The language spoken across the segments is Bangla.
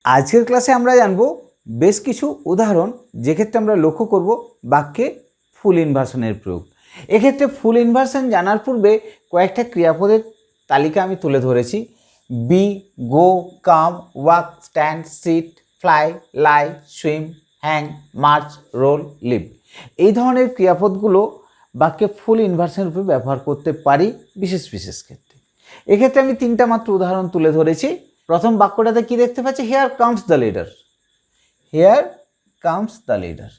আজকের ক্লাসে আমরা জানব বেশ কিছু উদাহরণ যেক্ষেত্রে আমরা লক্ষ্য করব বাক্যে ফুল ইনভার্সনের প্রয়োগ। এক্ষেত্রে ফুল ইনভার্সন জানার পূর্বে কয়েকটা ক্রিয়াপদের তালিকা আমি তুলে ধরেছি। Be, go, come, walk, stand, sit, fly, lie, swim, hang, march, roll, live. এই ধরনের ক্রিয়াপদগুলো বাক্যে ফুল ইনভার্সনের রূপে ব্যবহার করতে পারি বিশেষ বিশেষ ক্ষেত্রে। এক্ষেত্রে আমি তিনটা মাত্র উদাহরণ তুলে ধরেছি। প্রথম বাক্যটাতে কি দেখতে পাচ্ছি? Hair comes the leader. Hair comes the leader.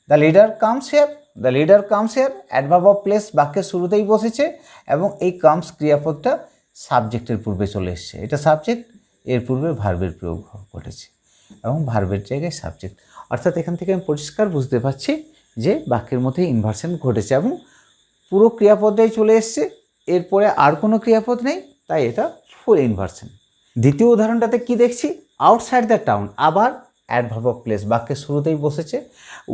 The leader comes hair. The leader comes hair adverb of place বাক্যের শুরুতেই বসেছে এবং এই কামস ক্রিয়াপদটা সাবজেক্টের পূর্বে চলে এসছে। এটা সাবজেক্ট, এর পূর্বে ভার্বের প্রয়োগ ঘটেছে এবং ভার্বের জায়গায় সাবজেক্ট। অর্থাৎ এখান থেকে আমি পরিষ্কার বুঝতে পারছি যে বাক্যের মধ্যে ইনভার্সন ঘটেছে এবং পুরো ক্রিয়াপদটাই চলে এসছে, এরপরে আর কোনো ক্রিয়াপদ নেই, তাই এটা ফুল ইনভার্সন। দ্বিতীয় উদাহরণটাতে কি দেখছি? আউটসাইড দ্য টাউন, আবার অ্যাডভার্ব অফ প্লেস বাক্যের শুরুতেই বসেছে।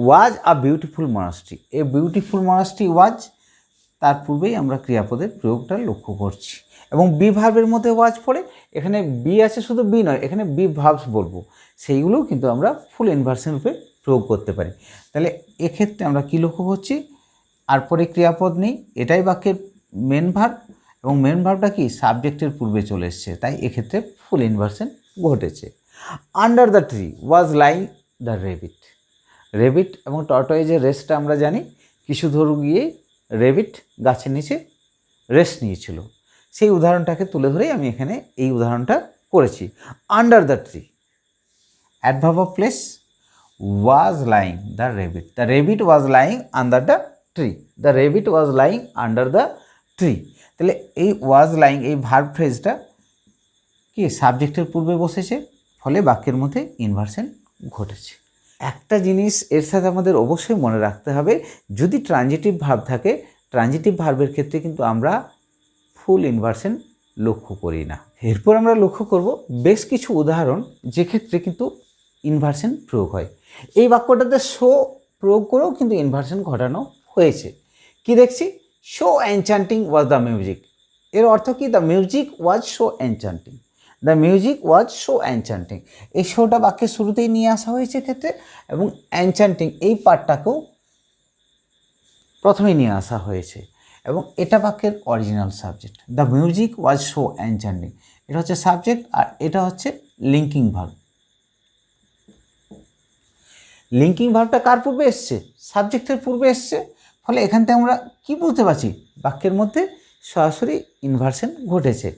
Was a beautiful monastery. A beautiful monastery was, তার পূর্বেই আমরা ক্রিয়াপদের প্রয়োগটা লক্ষ্য করছি এবং বি ভার্বের মধ্যে ওয়াজ পড়ে, এখানে বি আছে, শুধু বি নয়, এখানে বি ভার্বস বলবো, সেইগুলোও কিন্তু আমরা ফুল ইনভার্সন রূপে প্রয়োগ করতে পারি। তাহলে এক্ষেত্রে আমরা কি লক্ষ্য করছি? আর পরে ক্রিয়াপদ নেই, এটাই বাক্যের মেন ভার্ব এবং মেন ভার্বটা কি সাবজেক্টের পূর্বে চলে এসছে, তাই এক্ষেত্রে ফুল ইনভার্সন ঘটেছে। Under the tree was lying the rabbit. Rabbit এবং টর্টয়েজের রেস্টটা আমরা জানি, কিছু দূর গিয়ে রেবিট গাছের নিচে রেস্ট নিয়েছিল, সেই উদাহরণটাকে তুলে ধরেই আমি এখানে এই উদাহরণটা করেছি। Under the tree, adverb of place, was lying the rabbit. The rabbit was lying under the tree. The rabbit was lying under the tree. তাহলে এই ওয়াজ লাইং, এই ভার্ব ফ্রেজটা কি সাবজেক্টের পূর্বে বসেছে, ফলে বাক্যের মধ্যে ইনভার্সন ঘটেছে। একটা জিনিস এর সাথে আমাদের অবশ্যই মনে রাখতে হবে, যদি ট্রানজিটিভ ভার্ব থাকে, ট্রানজিটিভ ভার্বের ক্ষেত্রে কিন্তু আমরা ফুল ইনভার্সন লক্ষ্য করি না। এরপর আমরা লক্ষ্য করব বেশ কিছু উদাহরণ যেক্ষেত্রে কিন্তু ইনভার্সন প্রয়োগ হয়। এই বাক্যটাতে শো প্রয়োগ করেও কিন্তু ইনভার্সন ঘটানো হয়েছে। কি দেখছি? Show enchanting was the music. এর অর্থ কি? The music was show enchanting. The music was show enchanting. এই শোটা বাক্যের শুরুতেই নিয়ে আসা হয়েছে ক্ষেত্রে এবং এনচ্যান্টিং এই পার্টটাকেও প্রথমেই নিয়ে আসা হয়েছে এবং এটা বাক্যের original subject. The music was show enchanting, এটা হচ্ছে সাবজেক্ট আর এটা হচ্ছে লিঙ্কিং ভার্ব। লিঙ্কিং ভার্বটা কার পূর্বে এসছে? সাবজেক্টের পূর্বে এসছে, ফলে এখান থেকে আমরা কি বুঝতে পারছি? বাক্যের মধ্যে সরাসরি ইনভার্সন ঘটেছে।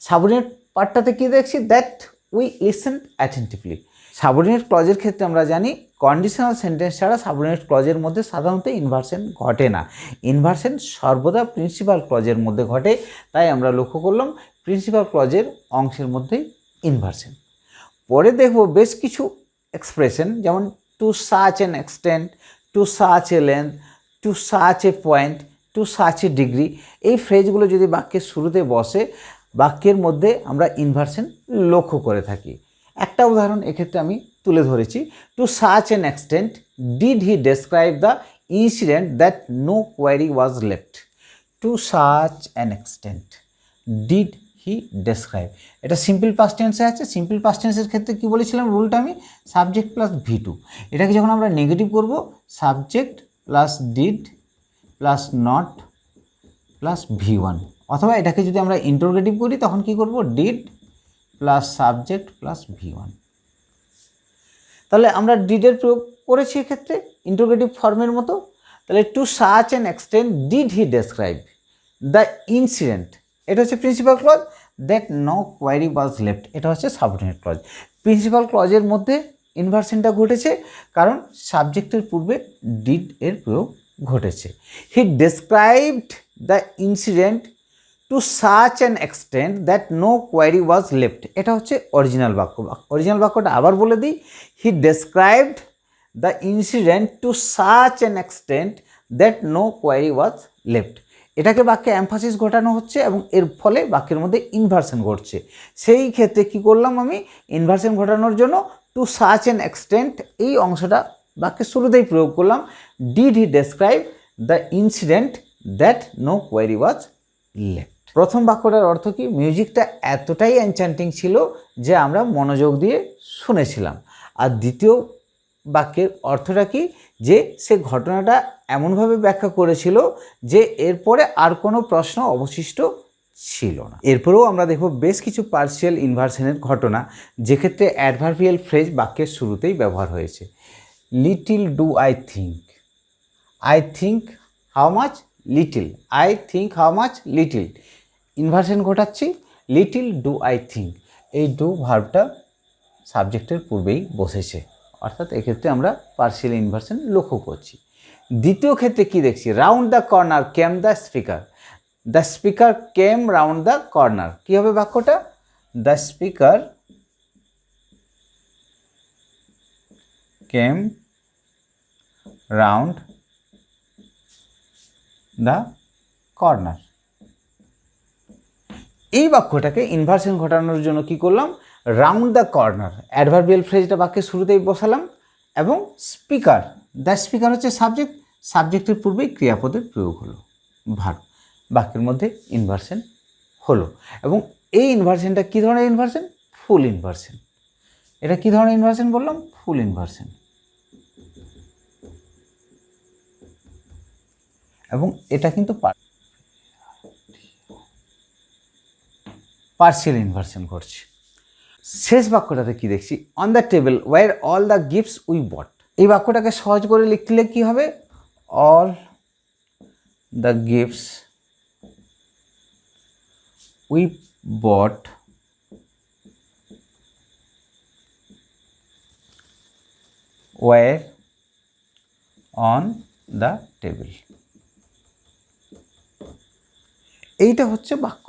সাবঅর্ডিনেট পার্টটাতে কি দেখছি? That we listen attentively. Subordinate ক্লজের ক্ষেত্রে আমরা জানি কন্ডিশনাল সেন্টেন্স ছাড়া সাবঅর্ডিনেট ক্লজের মধ্যে সাধারণত ইনভার্সন ঘটে না। ইনভার্সন সর্বদা প্রিন্সিপাল ক্লজের মধ্যে ঘটে, তাই আমরা লক্ষ্য করলাম প্রিন্সিপাল ক্লজের অংশের মধ্যেই ইনভার্সন। পরে দেখব বেশ কিছু এক্সপ্রেশন, যেমন two such an extent, two such a length, two such a point, two such a degree. এই ফ্রেজগুলো যদি বাক্যের শুরুতে বসে, বাক্যের মধ্যে আমরা ইনভার্সন লক্ষ্য করে থাকি। একটা উদাহরণ এক্ষেত্রে আমি তুলে ধরেছি। To such an extent did he describe the incident that no query was left. To such an extent did he describe, এটা সিম্পল পাস্ট টেন্সে আছে। সিম্পল পাস্ট টেন্সের ক্ষেত্রে কি বলেছিলাম রুলটা আমি? Subject plus V2। এটাকে যখন আমরা নেগেটিভ করব, subject plus did plus not plus V1, অথবা এটাকে যদি আমরা ইন্টারোগেটিভ করি তখন কি করব? Did plus subject plus V1। তাহলে আমরা ডিডের প্রয়োগ করেছি এক্ষেত্রে ইন্টারোগেটিভ ফর্মের মতো। তাহলে to such an extent did he describe the incident, এটা হচ্ছে principal clause. That no query was left, এটা হচ্ছে সাবঅর্ডিনেট ক্লজ। প্রিন্সিপাল ক্লজের মধ্যে ইনভার্সনটা ঘটেছে কারণ সাবজেক্টের পূর্বে ডিড এর প্রয়োগ ঘটেছে। He described the incident to such an extent that no query was left, এটা হচ্ছে অরিজিনাল বাক্য। অরিজিনাল বাক্যটা আবার বলে দিই। He described the incident to such an extent that no query was left. এটাকে বাক্যে এমফাসিস ঘটানো হচ্ছে এবং এর ফলে বাক্যের মধ্যে ইনভার্সন ঘটছে। সেই ক্ষেত্রে কি করলাম আমি? ইনভার্সন ঘটানোর জন্য টু সাচ অ্যান এক্সটেন্ট এই অংশটা বাক্যের শুরুতেই প্রয়োগ করলাম। Did he describe the incident that no query was left. প্রথম বাক্যটার অর্থ কি? মিউজিকটা এতটাই এনচ্যান্টিং ছিল যে আমরা মনোযোগ দিয়ে শুনেছিলাম। আর দ্বিতীয় বাক্যের অর্থটা কি? যে সে ঘটনাটা এমনভাবে ব্যাখ্যা করেছিল যে এরপরে আর কোনো প্রশ্ন অবশিষ্ট ছিল না। এরপরেও আমরা দেখব বেশ কিছু পার্সিয়াল ইনভার্সনের ঘটনা যেক্ষেত্রে অ্যাডভার্বিয়াল ফ্রেজ বাক্যের শুরুতেই ব্যবহার হয়েছে। Little do I think, I think how much, little, I think how much, little. Inversion ঘটাচ্ছি, লিটিল ডু আই থিঙ্ক। এই ডু ভার্বটা সাবজেক্টের পূর্বেই বসেছে, অর্থাৎ এক্ষেত্রে আমরা পার্সিয়াল ইনভার্সন লক্ষ্য করছি। দ্বিতীয় ক্ষেত্রে কি দেখছি? Round the corner came the speaker, the speaker came round the corner. কী হবে বাক্যটা? The speaker came round the corner. এই বাক্যটাকে ইনভার্সন ঘটানোর জন্য কি করলাম? রাউন্ড দ্য কর্নার অ্যাডভার্বিয়াল ফ্রেজটা বাক্যের শুরুতেই বসালাম এবং স্পিকার, দ্য স্পিকার হচ্ছে সাবজেক্ট, সাবজেক্টের পূর্বেই ক্রিয়াপদের প্রয়োগ হলো, ভার্ব। বাক্যের মধ্যে ইনভার্সন হলো। এবং এই ইনভার্সনটা কী ধরনের ইনভার্সন? ফুল ইনভার্সন। এটা কী ধরনের ইনভার্সন বললাম? ফুল ইনভার্সন। এবং এটা কিন্তু পার্সিয়াল ইনভার্সন করছে। শেষ বাক্যটাতে কি দেখছি? On the table were all the gifts we bought. এই বাক্যটাকে সহজ করে লিখলে কি হবে? All the gifts we bought were on the table. এইটা হচ্ছে বাক্য।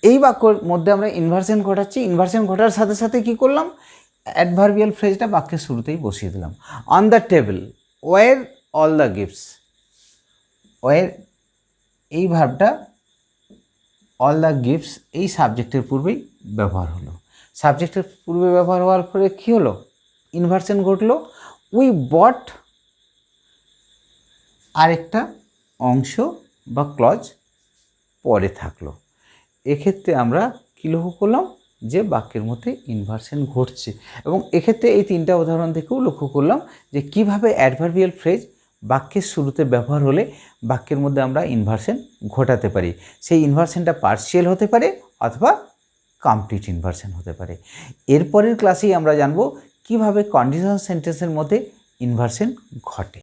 এই বাক্যর মধ্যে আমরা ইনভার্সন ঘটাচ্ছি। ইনভার্সন ঘটার সাথে সাথে কি করলাম? অ্যাডভার্বিয়াল ফ্রেজটা বাক্যের শুরুতেই বসিয়ে দিলাম। On the table were all the gifts, were এই ভার্বটা অল দ্য গিফটস এই সাবজেক্টের পূর্বেই ব্যবহার হলো। সাবজেক্টের পূর্বে ব্যবহার হওয়ার পরে কী হলো? ইনভার্সন ঘটলো। উই বট আরেকটা অংশ বা ক্লজ পরে থাকলো। এক্ষেত্রে আমরা কী লক্ষ্য করলাম? যে বাক্যের মধ্যে ইনভার্সন ঘটছে। এবং এক্ষেত্রে এই তিনটা উদাহরণ থেকেও লক্ষ্য করলাম যে কীভাবে অ্যাডভার্বিয়াল ফ্রেজ বাক্যের শুরুতে ব্যবহার হলে বাক্যের মধ্যে আমরা ইনভার্সন ঘটাতে পারি। সেই ইনভার্সনটা পার্সিয়াল হতে পারে অথবা কমপ্লিট ইনভার্সন হতে পারে। এরপরের ক্লাসেই আমরা জানব কীভাবে কন্ডিশনাল সেন্টেন্সের মধ্যে ইনভার্সন ঘটে।